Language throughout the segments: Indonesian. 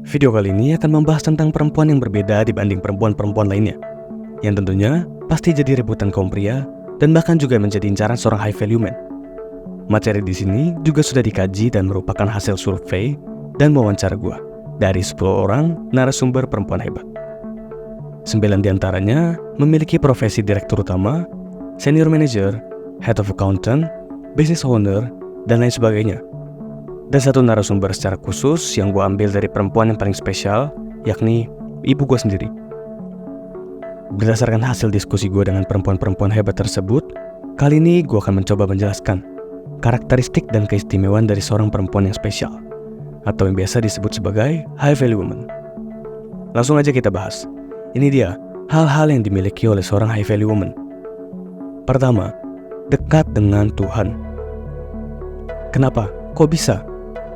Video kali ini akan membahas tentang perempuan yang berbeda dibanding perempuan-perempuan lainnya, yang tentunya pasti jadi rebutan kaum pria dan bahkan juga menjadi incaran seorang high value man. Materi di sini juga sudah dikaji dan merupakan hasil survei dan wawancara gua dari 10 orang narasumber perempuan hebat. 9 diantaranya memiliki profesi direktur utama, senior manager, head of accountant, business owner, dan lain sebagainya. Dan satu narasumber secara khusus yang gue ambil dari perempuan yang paling spesial, yakni ibu gue sendiri. Berdasarkan hasil diskusi gue dengan perempuan-perempuan hebat tersebut, kali ini gue akan mencoba menjelaskan karakteristik dan keistimewaan dari seorang perempuan yang spesial, atau yang biasa disebut sebagai high value woman. Langsung aja kita bahas. Ini dia hal-hal yang dimiliki oleh seorang high value woman. Pertama, dekat dengan Tuhan. Kenapa? Kok bisa?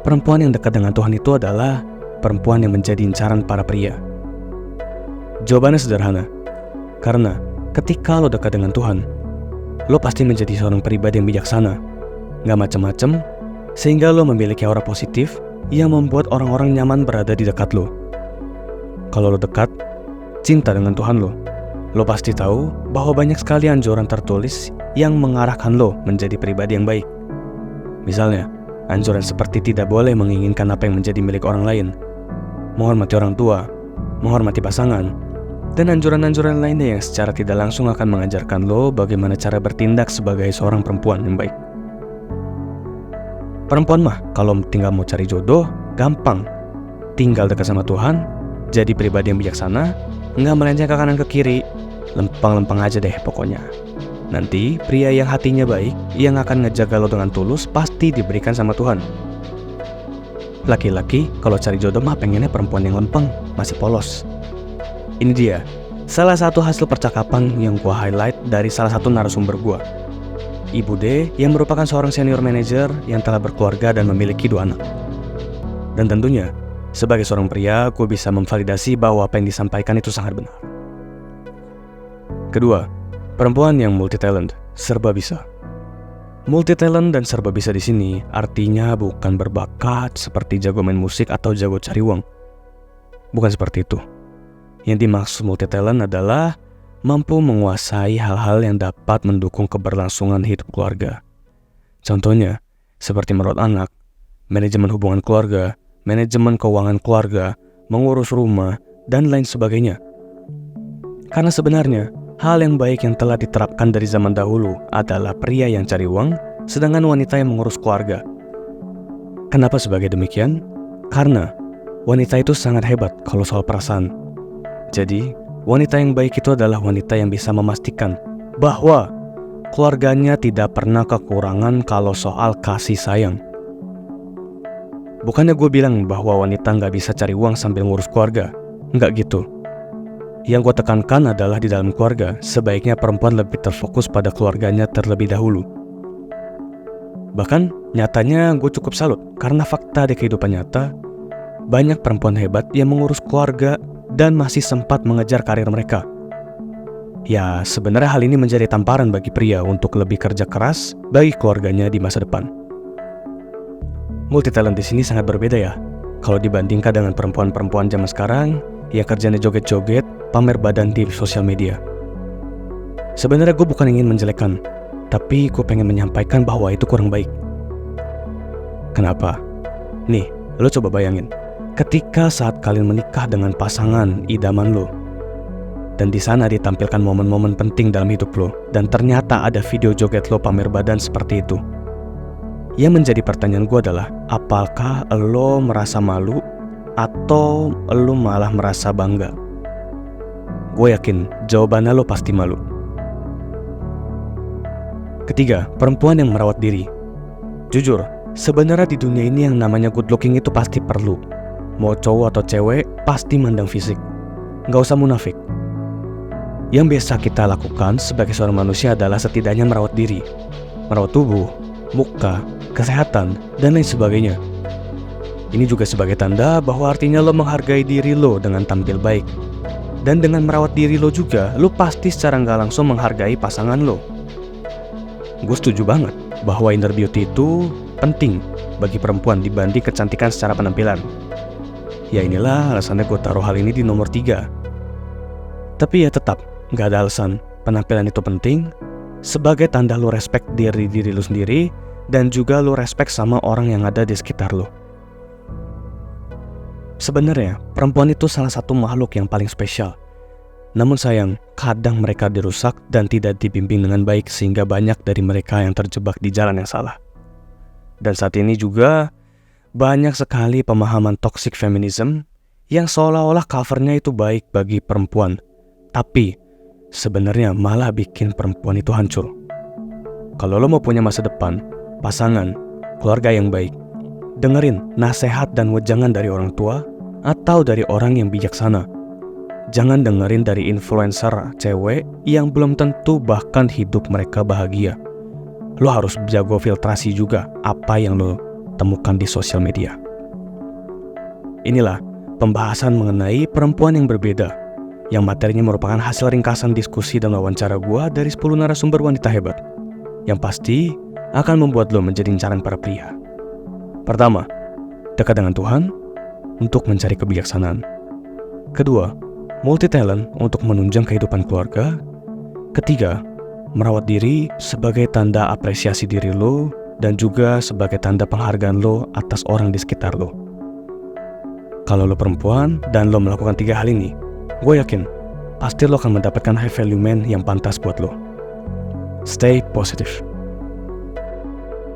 Perempuan yang dekat dengan Tuhan itu adalah perempuan yang menjadi incaran para pria. Jawabannya sederhana. Karena ketika lo dekat dengan Tuhan, lo pasti menjadi seorang pribadi yang bijaksana, gak macem-macem, sehingga lo memiliki aura positif yang membuat orang-orang nyaman berada di dekat lo. Kalau lo dekat, cinta dengan Tuhan lo pasti tahu bahwa banyak sekali anjuran tertulis yang mengarahkan lo menjadi pribadi yang baik. Misalnya, anjuran seperti tidak boleh menginginkan apa yang menjadi milik orang lain, menghormati orang tua, menghormati pasangan, dan anjuran-anjuran lainnya yang secara tidak langsung akan mengajarkan lo bagaimana cara bertindak sebagai seorang perempuan yang baik. Perempuan mah kalau tinggal mau cari jodoh, gampang. Tinggal dekat sama Tuhan, jadi pribadi yang bijaksana, nggak melenceng ke kanan ke kiri, lempeng-lempeng aja deh pokoknya. Nanti pria yang hatinya baik, yang akan ngejaga lo dengan tulus, pasti diberikan sama Tuhan. Laki-laki kalau cari jodoh mah pengennya perempuan yang lempeng, masih polos. Ini dia salah satu hasil percakapan yang gua highlight dari salah satu narasumber gua, Ibu D, yang merupakan seorang senior manager yang telah berkeluarga dan memiliki 2 anak. Dan tentunya sebagai seorang pria, gue bisa memvalidasi bahwa apa yang disampaikan itu sangat benar. Kedua, perempuan yang multi talent, serba bisa. Multi talent dan serba bisa di sini artinya bukan berbakat seperti jago main musik atau jago cari uang. Bukan seperti itu. Yang dimaksud multi talent adalah mampu menguasai hal-hal yang dapat mendukung keberlangsungan hidup keluarga. Contohnya, seperti merawat anak, manajemen hubungan keluarga, manajemen keuangan keluarga, mengurus rumah, dan lain sebagainya. Karena sebenarnya, hal yang baik yang telah diterapkan dari zaman dahulu adalah pria yang cari uang, sedangkan wanita yang mengurus keluarga. Kenapa sebagai demikian? Karena wanita itu sangat hebat kalau soal perasaan. Jadi, wanita yang baik itu adalah wanita yang bisa memastikan bahwa keluarganya tidak pernah kekurangan kalau soal kasih sayang. Bukannya gue bilang bahwa wanita nggak bisa cari uang sambil ngurus keluarga. Nggak gitu. Yang gue tekankan adalah di dalam keluarga, sebaiknya perempuan lebih terfokus pada keluarganya terlebih dahulu. Bahkan, nyatanya gue cukup salut karena fakta di kehidupan nyata, banyak perempuan hebat yang mengurus keluarga dan masih sempat mengejar karir mereka. Ya, sebenarnya hal ini menjadi tamparan bagi pria untuk lebih kerja keras bagi keluarganya di masa depan. Multi talent di sini sangat berbeda ya, kalau dibandingkan dengan perempuan-perempuan zaman sekarang yang kerjanya joget-joget, pamer badan di sosial media. Sebenarnya gue bukan ingin menjelekkan, tapi gue pengen menyampaikan bahwa itu kurang baik. Kenapa? Nih, lo coba bayangin, ketika saat kalian menikah dengan pasangan idaman lo, dan di sana ditampilkan momen-momen penting dalam hidup lo, dan ternyata ada video joget lo pamer badan seperti itu. Yang menjadi pertanyaan gue adalah, apakah lo merasa malu atau lo malah merasa bangga? Gue yakin jawabannya lo pasti malu. Ketiga, perempuan yang merawat diri. Jujur, sebenarnya di dunia ini yang namanya good looking itu pasti perlu. Mau cowok atau cewek, pasti mandang fisik. Gak usah munafik. Yang biasa kita lakukan sebagai seorang manusia adalah setidaknya merawat diri. Merawat tubuh, muka, kesehatan, dan lain sebagainya. Ini juga sebagai tanda bahwa artinya lo menghargai diri lo dengan tampil baik. Dan dengan merawat diri lo juga, lo pasti secara nggak langsung menghargai pasangan lo. Gue setuju banget bahwa inner beauty itu penting bagi perempuan dibanding kecantikan secara penampilan. Ya inilah alasannya gue taruh hal ini di nomor 3. Tapi ya tetap, gak ada alasan. Penampilan itu penting sebagai tanda lo respect diri lo sendiri dan juga lo respect sama orang yang ada di sekitar lo. Sebenarnya, perempuan itu salah satu makhluk yang paling spesial. Namun sayang, kadang mereka dirusak dan tidak dibimbing dengan baik sehingga banyak dari mereka yang terjebak di jalan yang salah. Dan saat ini juga banyak sekali pemahaman toxic feminism yang seolah-olah covernya itu baik bagi perempuan, tapi sebenarnya malah bikin perempuan itu hancur. Kalau lo mau punya masa depan, pasangan, keluarga yang baik, dengerin nasihat dan wejangan dari orang tua atau dari orang yang bijaksana. Jangan dengerin dari influencer cewek yang belum tentu bahkan hidup mereka bahagia. Lo harus jago filtrasi juga apa yang lo temukan di sosial media. Inilah pembahasan mengenai perempuan yang berbeda, yang materinya merupakan hasil ringkasan diskusi dan wawancara gua dari 10 narasumber wanita hebat, yang pasti akan membuat lo menjadi incaran para pria. Pertama, dekat dengan Tuhan untuk mencari kebijaksanaan. Kedua, multi talent untuk menunjang kehidupan keluarga. Ketiga, merawat diri sebagai tanda apresiasi diri lo dan juga sebagai tanda penghargaan lo atas orang di sekitar lo. Kalau lo perempuan dan lo melakukan 3 hal ini, gue yakin pasti lo akan mendapatkan high value man yang pantas buat lo. Stay positive.